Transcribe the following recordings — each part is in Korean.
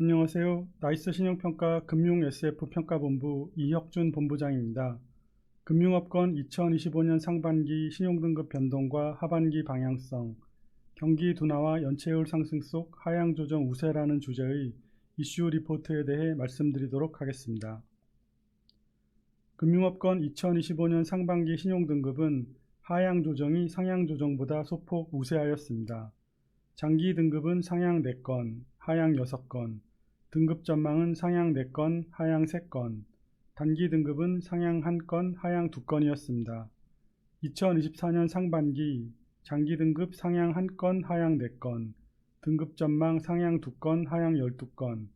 안녕하세요. 나이스 신용평가 금융 SF 평가본부 이혁준 본부장입니다. 금융업권 2025년 상반기 신용등급 변동과 하반기 방향성, 경기 둔화와 연체율 상승 속 하향 조정 우세라는 주제의 이슈 리포트에 대해 말씀드리도록 하겠습니다. 금융업권 2025년 상반기 신용등급은 하향 조정이 상향 조정보다 소폭 우세하였습니다. 장기 등급은 상향 4건, 하향 6건, 등급 전망은 상향 4건, 하향 3건, 단기 등급은 상향 1건, 하향 2건이었습니다. 2024년 상반기 장기 등급 상향 1건, 하향 4건, 등급 전망 상향 2건, 하향 12건,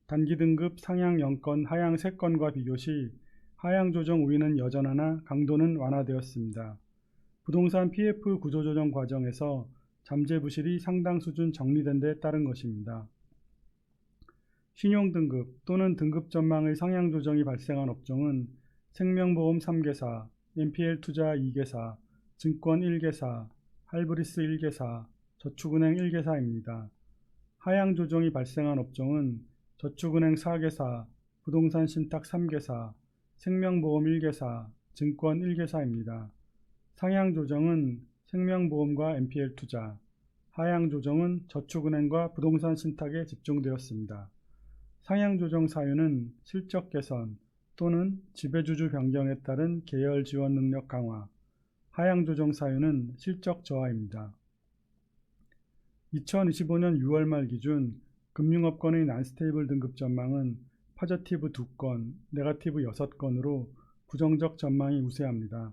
단기 등급 상향 0건, 하향 3건과 비교시 하향 조정 우위는 여전하나 강도는 완화되었습니다. 부동산 PF 구조조정 과정에서 잠재 부실이 상당 수준 정리된 데 따른 것입니다. 신용등급 또는 등급 전망의 상향 조정이 발생한 업종은 생명보험 3개사, NPL 투자 2개사, 증권 1개사, 할브리스 1개사, 저축은행 1개사입니다. 하향 조정이 발생한 업종은 저축은행 4개사, 부동산 신탁 3개사, 생명보험 1개사, 증권 1개사입니다. 상향 조정은 생명보험과 NPL투자, 하향 조정은 저축은행과 부동산 신탁에 집중되었습니다. 상향 조정 사유는 실적 개선 또는 지배주주 변경에 따른 계열 지원 능력 강화, 하향 조정 사유는 실적 저하입니다. 2025년 6월 말 기준 금융업권의 난스테이블 등급 전망은 파저티브 2건, 네거티브 6건으로 부정적 전망이 우세합니다.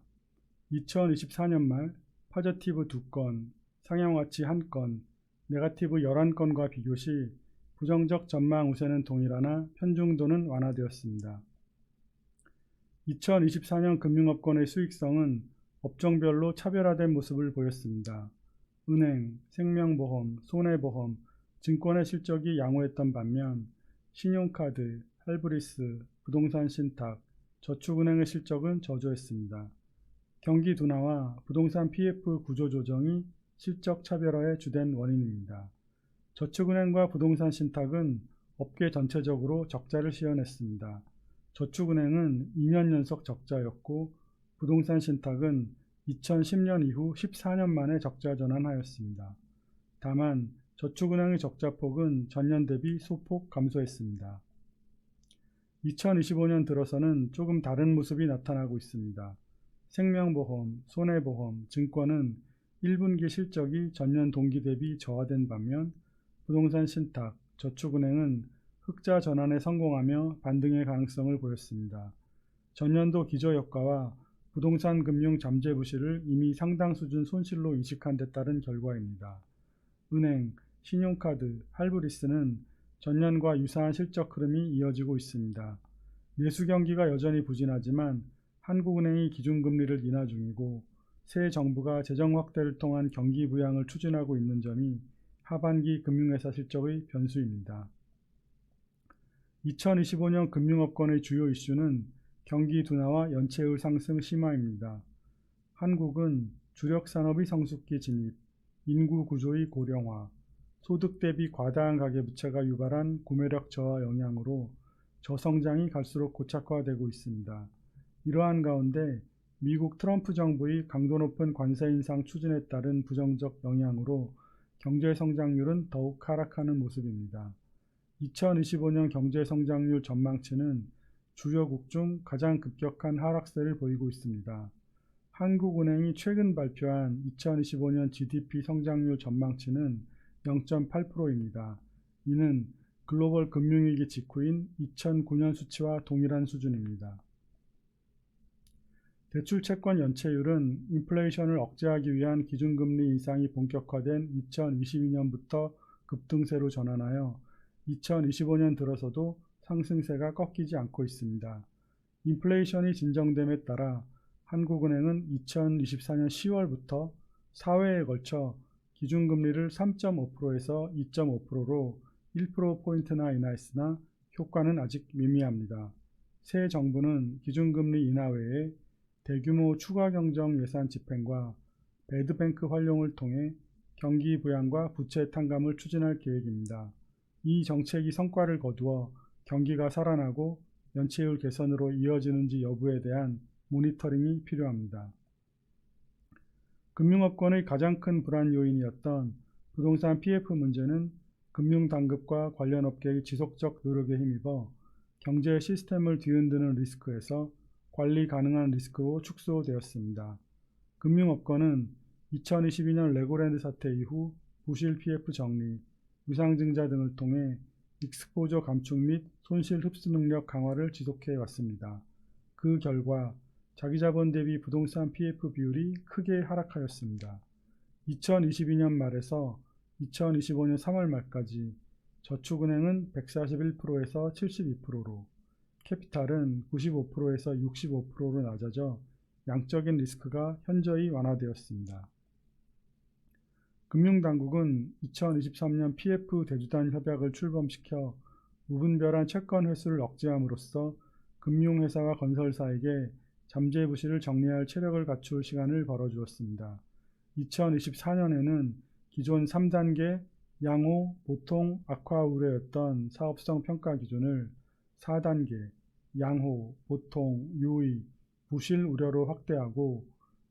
2024년 말 파저티브 2건, 상향와치 1건, 네거티브 11건과 비교시 부정적 전망 우세는 동일하나 편중도는 완화되었습니다. 2024년 금융업권의 수익성은 업종별로 차별화된 모습을 보였습니다. 은행, 생명보험, 손해보험, 증권의 실적이 양호했던 반면 신용카드, 할브리스, 부동산 신탁, 저축은행의 실적은 저조했습니다. 경기 둔화와 부동산 PF 구조 조정이 실적 차별화의 주된 원인입니다. 저축은행과 부동산 신탁은 업계 전체적으로 적자를 시현했습니다. 저축은행은 2년 연속 적자였고 부동산 신탁은 2010년 이후 14년 만에 적자 전환하였습니다. 다만 저축은행의 적자폭은 전년 대비 소폭 감소했습니다. 2025년 들어서는 조금 다른 모습이 나타나고 있습니다. 생명보험, 손해보험, 증권은 1분기 실적이 전년 동기 대비 저하된 반면 부동산 신탁, 저축은행은 흑자 전환에 성공하며 반등의 가능성을 보였습니다. 전년도 기저효과와 부동산 금융 잠재 부실을 이미 상당 수준 손실로 인식한 데 따른 결과입니다. 은행, 신용카드, 할브리스는 전년과 유사한 실적 흐름이 이어지고 있습니다. 내수 경기가 여전히 부진하지만 한국은행이 기준금리를 인하 중이고 새 정부가 재정 확대를 통한 경기 부양을 추진하고 있는 점이 하반기 금융회사 실적의 변수입니다. 2025년 금융업권의 주요 이슈는 경기 둔화와 연체율 상승 심화입니다. 한국은 주력 산업의 성숙기 진입, 인구 구조의 고령화, 소득 대비 과다한 가계부채가 유발한 구매력 저하 영향으로 저성장이 갈수록 고착화되고 있습니다. 이러한 가운데 미국 트럼프 정부의 강도 높은 관세 인상 추진에 따른 부정적 영향으로 경제 성장률은 더욱 하락하는 모습입니다. 2025년 경제 성장률 전망치는 주요국 중 가장 급격한 하락세를 보이고 있습니다. 한국은행이 최근 발표한 2025년 GDP 성장률 전망치는 0.8%입니다. 이는 글로벌 금융위기 직후인 2009년 수치와 동일한 수준입니다. 대출채권 연체율은 인플레이션을 억제하기 위한 기준금리 인상이 본격화된 2022년부터 급등세로 전환하여 2025년 들어서도 상승세가 꺾이지 않고 있습니다. 인플레이션이 진정됨에 따라 한국은행은 2024년 10월부터 4회에 걸쳐 기준금리를 3.5%에서 2.5%로 1%포인트나 인하했으나 효과는 아직 미미합니다. 새 정부는 기준금리 인하 외에 대규모 추가 경정 예산 집행과 배드뱅크 활용을 통해 경기 부양과 부채 탕감을 추진할 계획입니다. 이 정책이 성과를 거두어 경기가 살아나고 연체율 개선으로 이어지는지 여부에 대한 모니터링이 필요합니다. 금융업권의 가장 큰 불안 요인이었던 부동산 PF 문제는 금융당국과 관련 업계의 지속적 노력에 힘입어 경제 시스템을 뒤흔드는 리스크에서 관리 가능한 리스크로 축소되었습니다. 금융업권은 2022년 레고랜드 사태 이후 부실 PF 정리, 유상증자 등을 통해 익스포저 감축 및 손실 흡수 능력 강화를 지속해 왔습니다. 그 결과 자기자본 대비 부동산 PF 비율이 크게 하락하였습니다. 2022년 말에서 2025년 3월 말까지 저축은행은 141%에서 72%로, 캐피탈은 95%에서 65%로 낮아져 양적인 리스크가 현저히 완화되었습니다. 금융당국은 2023년 PF 대주단 협약을 출범시켜 무분별한 채권 회수를 억제함으로써 금융회사와 건설사에게 잠재 부실을 정리할 체력을 갖출 시간을 벌어주었습니다. 2024년에는 기존 3단계 양호, 보통, 악화 우려였던 사업성 평가 기준을 4단계 양호, 보통, 유의, 부실 우려로 확대하고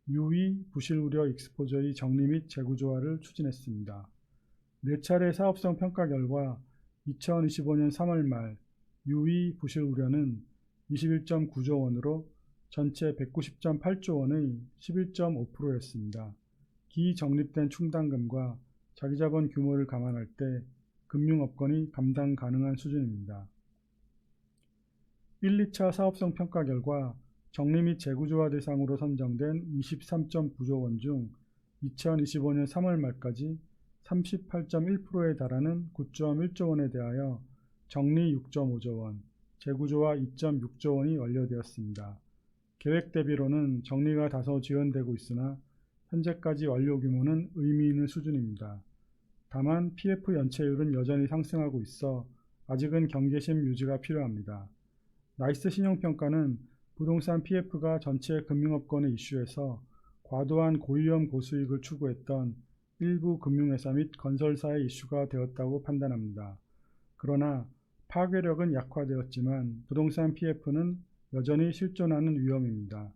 유의, 부실 우려 익스포저의 정리 및 재구조화를 추진했습니다. 4차례 사업성 평가 결과 2025년 3월 말 유의, 부실 우려는 21.9조 원으로 전체 190.8조 원의 11.5%였습니다. 기정립된 충당금과 자기자본 규모를 감안할 때 금융업권이 감당 가능한 수준입니다. 1, 2차 사업성 평가 결과 정리 및 재구조화 대상으로 선정된 23.9조 원 중 2025년 3월 말까지 38.1%에 달하는 9.1조 원에 대하여 정리 6.5조 원, 재구조화 2.6조 원이 완료되었습니다. 계획 대비로는 정리가 다소 지연되고 있으나 현재까지 완료 규모는 의미 있는 수준입니다. 다만 PF 연체율은 여전히 상승하고 있어 아직은 경계심 유지가 필요합니다. 나이스 신용평가는 부동산 PF가 전체 금융업권의 이슈에서 과도한 고위험 고수익을 추구했던 일부 금융회사 및 건설사의 이슈가 되었다고 판단합니다. 그러나 파괴력은 약화되었지만 부동산 PF는 여전히 실존하는 위험입니다.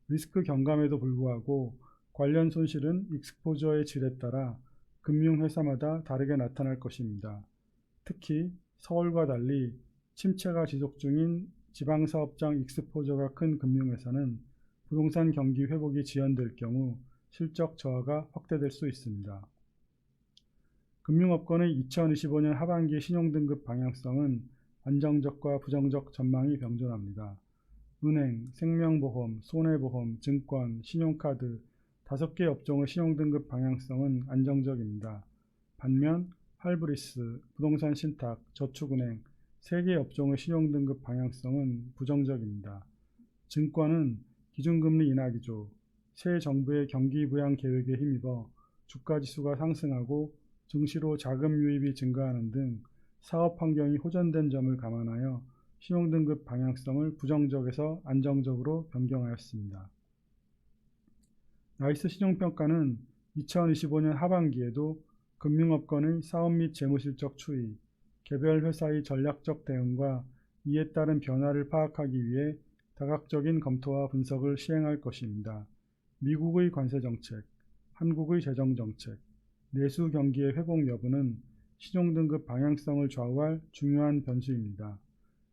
리스크 경감에도 불구하고 관련 손실은 익스포저의 질에 따라 금융회사마다 다르게 나타날 것입니다. 특히 서울과 달리 침체가 지속 중인 지방사업장 익스포저가 큰 금융회사는 부동산 경기 회복이 지연될 경우 실적 저하가 확대될 수 있습니다. 금융업권의 2025년 하반기 신용등급 방향성은 안정적과 부정적 전망이 병존합니다. 은행, 생명보험, 손해보험, 증권, 신용카드 5개 업종의 신용등급 방향성은 안정적입니다. 반면 할브리스, 부동산 신탁, 저축은행 3개 업종의 신용등급 방향성은 부정적입니다. 증권은 기준금리 인하 기조, 새 정부의 경기 부양 계획에 힘입어 주가지수가 상승하고 증시로 자금 유입이 증가하는 등 사업 환경이 호전된 점을 감안하여 신용등급 방향성을 부정적에서 안정적으로 변경하였습니다. 나이스 신용평가는 2025년 하반기에도 금융업권의 사업 및 재무실적 추이, 개별 회사의 전략적 대응과 이에 따른 변화를 파악하기 위해 다각적인 검토와 분석을 시행할 것입니다. 미국의 관세정책, 한국의 재정정책, 내수 경기의 회복 여부는 신용등급 방향성을 좌우할 중요한 변수입니다.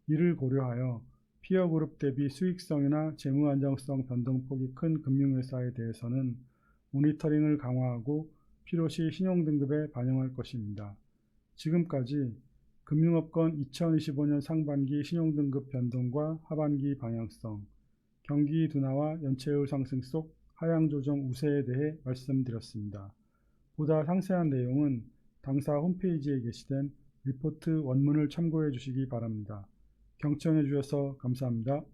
이를 고려하여 피어그룹 대비 수익성이나 재무 안정성 변동폭이 큰 금융회사에 대해서는 모니터링을 강화하고 필요시 신용등급에 반영할 것입니다. 지금까지 금융업권 2025년 상반기 신용등급 변동과 하반기 방향성, 경기 둔화와 연체율 상승 속 하향 조정 우세에 대해 말씀드렸습니다. 보다 상세한 내용은 당사 홈페이지에 게시된 리포트 원문을 참고해 주시기 바랍니다. 경청해 주셔서 감사합니다.